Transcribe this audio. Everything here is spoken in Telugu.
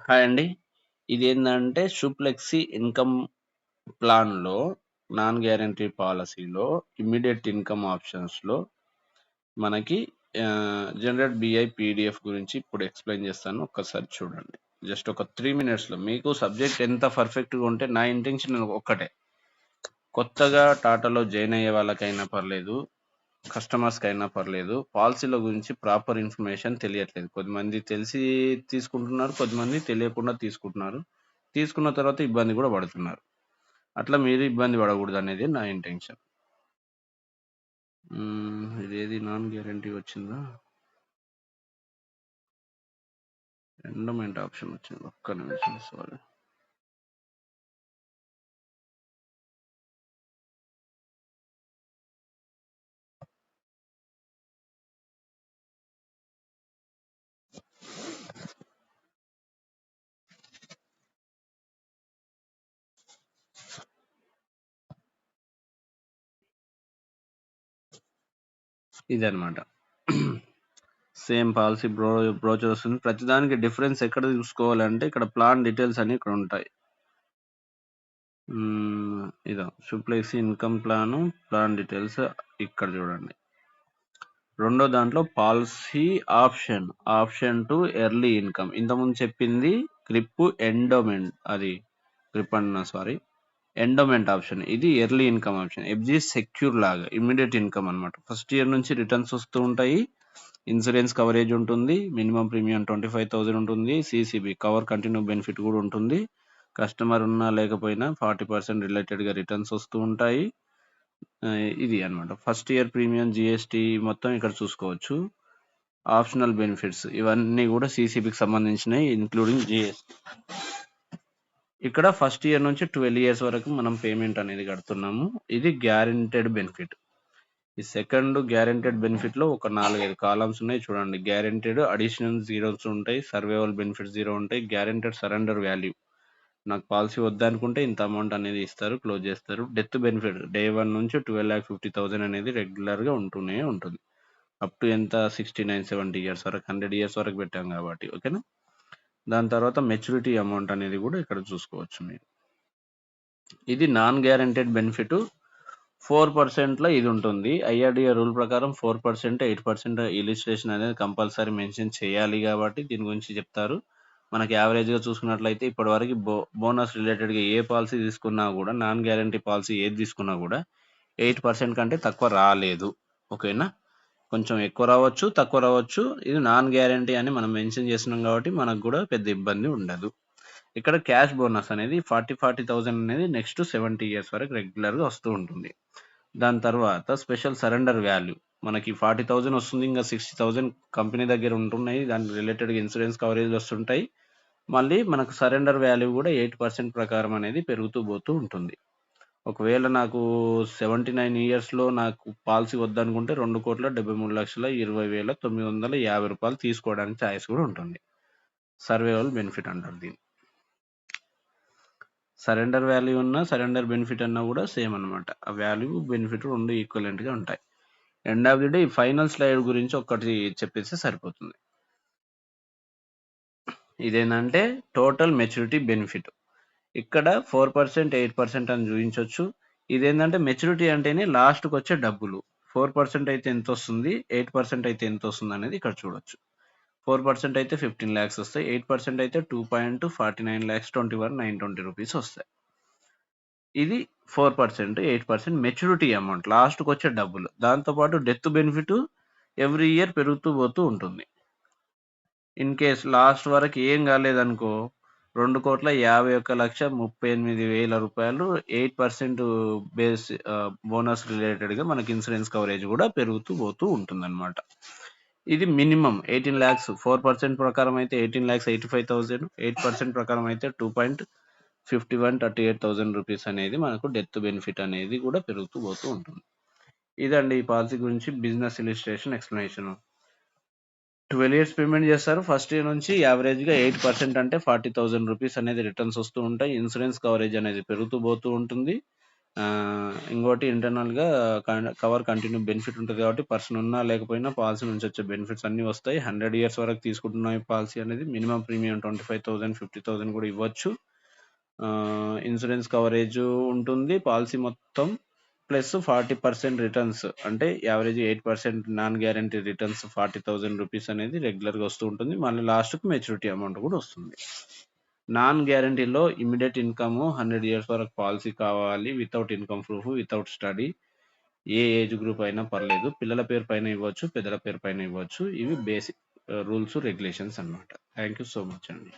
హాయ్ అండి. ఇదేందంటే షుప్లెక్సీ ఇన్‌కమ్ ప్లాన్‌లో నాన్ గ్యారంటీ పాలిసీలో ఇమ్మీడియేట్ ఇన్‌కమ్ ఆప్షన్స్‌లో మనకి జనరేట్ బీఐ పీడీఎఫ్ గురించి ఇప్పుడు ఎక్స్‌ప్లెయిన్ చేస్తాను. ఒక్కసారి చూడండి. జస్ట్ ఒక 3 మినిట్స్‌లో మీకు సబ్జెక్ట్ ఎంత పర్ఫెక్ట్‌గా ఉంటే నా ఇంటెన్షన్ ఒక్కటే. కొత్తగా టాటాలో జాయిన్ అయ్యే వాళ్ళకైనా పర్లేదు, కస్టమర్స్‌కైనా పర్లేదు. పాలసీల గురించి ప్రాపర్ ఇన్ఫర్మేషన్ తెలియట్లేదు. కొద్దిమంది తెలిసి తీసుకుంటున్నారు. కొద్దిమంది తెలియకుండా తీసుకుంటున్నారు. తీసుకున్న తర్వాత ఇబ్బంది కూడా పడుతున్నారు. అట్లా మీరు ఇబ్బంది పడకూడదనేది నా ఇంటెన్షన్. ఇదేది నాన్ గ్యారంటీ వచ్చిందా? ఎండోమెంట్ ఆప్షన్ వచ్చింది. ఒక్క నిమిషం సారీ. ఇదనమాట. సేమ్ పాలసీ బ్రోచర్ వస్తుంది. ప్రతిదానికి డిఫరెన్స్ ఎక్కడ చూసుకోవాలంటే ఇక్కడ ప్లాన్ డీటెయిల్స్ అని ఇక్కడ ఉంటాయి. ఇదా షుప్లెక్సీ ఇన్‌కమ్ ప్లాన్ డీటెయిల్స్ ఇక్కడ చూడండి. రెండో దాంట్లో policy option two early income. ఇంతకుముందు చెప్పింది ఎండోమెంట్ ఆప్షన్. ఇది early income option. FG secure లాగా ఇమ్మీడియేట్ ఇన్‌కమ్ అన్నమాట. ఫస్ట్ ఇయర్ నుంచి రిటర్న్స్ వస్తూ ఉంటాయి. ఇన్సూరెన్స్ కవరేజ్ ఉంటుంది. మినిమమ్ ప్రీమియం 25,000 ఉంటుంది. సీసీబీ కవర్ కంటిన్యూ బెనిఫిట్ కూడా ఉంటుంది. కస్టమర్ ఉన్నా లేకపోయినా 40% రిలేటెడ్‌గా రిటర్న్స్ వస్తూ ఉంటాయి. ఇది అన్నమాట. ఫస్ట్ ఇయర్ ప్రీమియం, జీఎస్టీ మొత్తం ఇక్కడ చూసుకోవచ్చు. ఆప్షనల్ బెనిఫిట్స్ ఇవన్నీ కూడా సీసీబీకి సంబంధించినవి ఇంక్లూడింగ్ జీఎస్టీ. ఇక్కడ ఫస్ట్ ఇయర్ నుంచి 12 ఇయర్స్ వరకు మనం పేమెంట్ అనేది కడుతున్నాము. ఇది గ్యారెంటెడ్ బెనిఫిట్. ఈ సెకండ్ గ్యారెంటెడ్ బెనిఫిట్ లో ఒక 4-5 కాలమ్స్ ఉన్నాయి చూడండి. గ్యారెంటెడ్ అడిషనల్ జీరోస్ ఉంటాయి. సర్వైవల్ బెనిఫిట్ 0 ఉంటాయి. గ్యారెంటెడ్ సరెండర్ వాల్యూ, నాకు పాలసీ వద్దనుకుంటే ఇంత అమౌంట్ అనేది ఇస్తారు, క్లోజ్ చేస్తారు. డెత్ బెనిఫిట్ డే 1 నుంచి 12,50,000 అనేది రెగ్యులర్గా ఉంటూనే ఉంటుంది. అప్ టు ఎంత 69-70 ఇయర్స్ వరకు, 100 ఇయర్స్ వరకు పెట్టాం కాబట్టి. ఓకేనా. దాని తర్వాత మెచ్యూరిటీ అమౌంట్ అనేది కూడా ఇక్కడ చూసుకోవచ్చు మీరు. ఇది నాన్ గ్యారెంటెడ్ బెనిఫిట్ 4%లో ఇది ఉంటుంది. ఐఆర్డిఏ రూల్ ప్రకారం 4%, 8% ఇలిస్ట్రేషన్ అనేది కంపల్సరీ మెన్షన్ చేయాలి కాబట్టి దీని గురించి చెప్తారు. మనకి యావరేజ్‌గా చూసుకున్నట్లయితే ఇప్పటివరకు బోనస్ రిలేటెడ్‌గా ఏ పాలసీ తీసుకున్నా కూడా, నాన్ గ్యారంటీ పాలసీ ఏది తీసుకున్నా కూడా 8% కంటే తక్కువ రాలేదు. ఓకేనా. కొంచెం ఎక్కువ రావచ్చు, తక్కువ రావచ్చు. ఇది నాన్ గ్యారంటీ అని మనం మెన్షన్ చేస్తున్నాం కాబట్టి మనకు కూడా పెద్ద ఇబ్బంది ఉండదు. ఇక్కడ క్యాష్ బోనస్ అనేది 40,000 అనేది నెక్స్ట్ 70 ఇయర్స్ వరకు రెగ్యులర్‌గా వస్తూ ఉంటుంది. దాని తర్వాత స్పెషల్ సరెండర్ వాల్యూ మనకి 40,000 వస్తుంది. ఇంకా 60,000 కంపెనీ దగ్గర ఉంటున్నాయి. దానికి రిలేటెడ్‌గా ఇన్సూరెన్స్ కవరేజ్ వస్తుంటాయి. మళ్ళీ మనకు సరెండర్ వాల్యూ కూడా 8% ప్రకారం అనేది పెరుగుతూ పోతూ ఉంటుంది. ఒకవేళ నాకు 79 ఇయర్స్‌లో నాకు పాలసీ వద్దనుకుంటే రూ. 2,73,20,950 తీసుకోవడానికి ఛాయిస్ కూడా ఉంటుంది. సర్వైవల్ బెనిఫిట్ అంటారు దీన్ని. సరెండర్ వాల్యూ ఉన్నా, సరెండర్ బెనిఫిట్ అన్నా కూడా సేమ్ అన్నమాట. ఆ వాల్యూ, బెనిఫిట్ 2 ఈక్వలెంట్‌గా ఉంటాయి. ఎండ్ ఆఫ్ ది డే ఈ ఫైనల్ స్లైడ్ గురించి ఒక్కటి చెప్పేస్తే సరిపోతుంది. ఇదేంటంటే టోటల్ మెచ్యూరిటీ బెనిఫిట్. ఇక్కడ 4%, 8% అని చూయించొచ్చు. ఇదేంటంటే మెచ్యూరిటీ అంటేనే లాస్ట్‌కి వచ్చే డబ్బులు. 4% అయితే ఎంతొస్తుంది, 8% అయితే ఎంతొస్తుంది అనేది ఇక్కడ చూడొచ్చు. 4% అయితే 15 లాక్స్ వస్తాయి. 8% అయితే 2,49,21,920 రూపీస్ వస్తాయి. ఇది 4%, 8% మెచ్యూరిటీ అమౌంట్ లాస్ట్‌కి వచ్చే డబ్బులు. దాంతో పాటు డెత్ బెనిఫిట్ ఎవ్రీ ఇయర్ పెరుగుతూ పోతూ ఉంటుంది. ఇన్ కేస్ లాస్ట్ వరకు ఏం కాలేదనుకో, రూ. 2,31,38,000 బేస్ బోనస్ రిలేటెడ్‌గా మనకి ఇన్సూరెన్స్ కవరేజ్ కూడా పెరుగుతూ పోతూ ఉంటుందన్నమాట. ఇది మినిమమ్ 18 లాక్స్. 4% ప్రకారం అయితే 18,85,000, 8% ప్రకారం అయితే 2,51,38,000 రూపీస్ అనేది మనకు డెత్ బెనిఫిట్ అనేది కూడా పెరుగుతూ పోతూ ఉంటుంది. ఇదండి ఈ పాలసీ గురించి business illustration explanation. 12 years payment చేస్తారు. ఫస్ట్ ఇయర్ నుంచి యావరేజ్‌గా 8% అంటే 40,000 రూపీస్ అనేది రిటర్న్స్ వస్తూ ఉంటాయి. ఇన్సూరెన్స్ కవరేజ్ అనేది పెరుగుతూ పోతూ ఉంటుంది. ఇంకోటి ఇంటర్నల్‌గా కవర్ కంటిన్యూ బెనిఫిట్ ఉంటది కాబట్టి పర్సన్ ఉన్నా లేకపోయినా పాలసీ నుంచి వచ్చే బెనిఫిట్స్ అన్నీ వస్తాయి. 100 ఇయర్స్ వరకు తీసుకుంటున్న ఈ పాలసీ అనేది మినిమమ్ ప్రీమియం 25,000, 50,000 కూడా ఇవ్వచ్చు. ఇన్సూరెన్స్ కవరేజ్ ఉంటుంది. పాలసీ మొత్తం ప్లస్ 40% రిటర్న్స్ అంటే average 8% non guarantee returns 40,000 rupees అనేది రెగ్యులర్‌గా వస్తూ ఉంటుంది. మళ్ళీ లాస్ట్‌కి మెచ్యూరిటీ అమౌంట్ కూడా వస్తుంది. నాన్ గ్యారంటీలో ఇమ్మీడియేట్ ఇన్‌కమ్ 100 ఇయర్స్ వరకు పాలసీ కావాలి. Without income proof, without study. ఏ ఏజ్ గ్రూప్ అయినా పర్లేదు. పిల్లల పేరు పైన ఇవ్వచ్చు, పెద్దల పేరు పైన ఇవ్వచ్చు. ఇవి బేసిక్ రూల్స్, రెగ్యులేషన్స్ అన్నమాట. థాంక్ యూ సో మచ్ అండి.